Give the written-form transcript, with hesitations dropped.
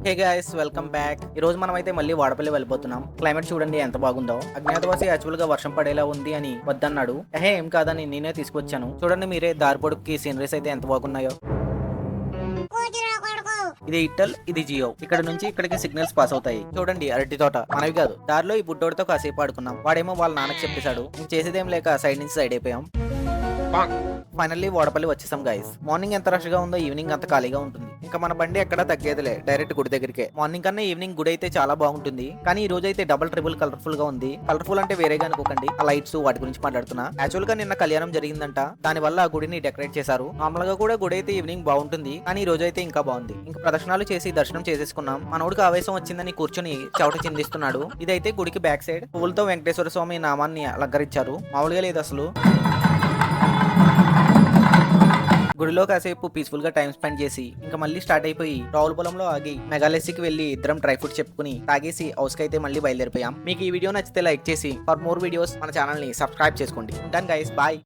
Hey guys, welcome back. ఈ రోజు మనం అయితే మళ్ళీ వాడపల్లి వెళ్ళిపోతున్నాం. క్లైమేట్ చూడండి ఎంత బాగుందో. అజ్ఞాతవాసి యాక్చువల్ గా వర్షం పడేలా ఉంది అని వద్దన్నాడు. ఏం కాదని నేనే తీసుకొచ్చాను. చూడండి మీరే, దారి పొడుక్కి సీనరీస్ అయితే ఎంత బాగున్నాయో. ఇది ఇట్టల్, ఇది జియో. ఇక్కడ నుంచి ఇక్కడికి సిగ్నల్స్ పాస్ అవుతాయి. చూడండి అరటి తోట మనవి కాదు. దారిలో ఈ బుడ్డోడితో కాసేపు ఆడుకున్నాం. వాడేమో వాళ్ళ నాన్నకి చెప్పేశాడు. ఇంక చేసేదేం లేక సైడ్ నుంచి సైడ్ అయిపోయాం. ఫైనల్లీ వాడపల్లి వచ్చేసాం గైస్. మార్నింగ్ ఎంత రష్ గా ఉందో ఈవినింగ్ అంత ఖాళీగా ఉంటుంది. ఇంకా మన బండి ఎక్కడ తగ్గేదిలే, డైరెక్ట్ గుడి దగ్గరికే. మార్నింగ్ కన్నా ఈవినింగ్ గుడి అయితే చాలా బాగుంటుంది. కానీ ఈ రోజు అయితే డబుల్ ట్రిపుల్ కలర్ఫుల్ గా ఉంది. కలర్ఫుల్ అంటే వేరేగా అనుకోకండి, ఆ లైట్స్ వాటి గురించి మాట్లాడుతున్నా. యాక్చువల్ గా నిన్న కళ్యాణం జరిగిందంట, దాని వల్ల ఆ గుడిని డెకరేట్ చేశారు. నార్మల్ గా కూడా గుడి అయితే ఈవినింగ్ బాగుంటుంది, కానీ ఈ రోజు అయితే ఇంకా బాగుంది. ఇంకా ప్రదర్శనలు చేసి దర్శనం చేసేసుకున్నాం. మనోడికి ఆవేశం వచ్చిందని కూర్చొని చవట చిందిస్తున్నాడు. ఇదైతే గుడికి బ్యాక్ సైడ్ పువ్వులతో వెంకటేశ్వర స్వామి నామాన్ని అలంకరించారు. మామూలుగా లేదు అసలు. గుడిలో కాసేపు పీస్ఫుల్ గా టైం స్పెండ్ చేసి ఇంకా మళ్ళీ స్టార్ట్ అయిపోయి రావులపొలంలో ఆగి మెగాలెస్సీకి వెళ్లి ఇద్దరం డ్రై ఫ్రూట్ చెప్పుకుని తాగేసి హౌస్ కి అయితే మళ్ళీ బయలుదేరిపోయాం. మీకు ఈ వీడియో నచ్చితే లైక్ చేసి ఫర్ మోర్ వీడియోస్ మన ఛానల్ ని సబ్స్క్రైబ్ చేసుకోండి. ఉంటాను గైస్, బాయ్.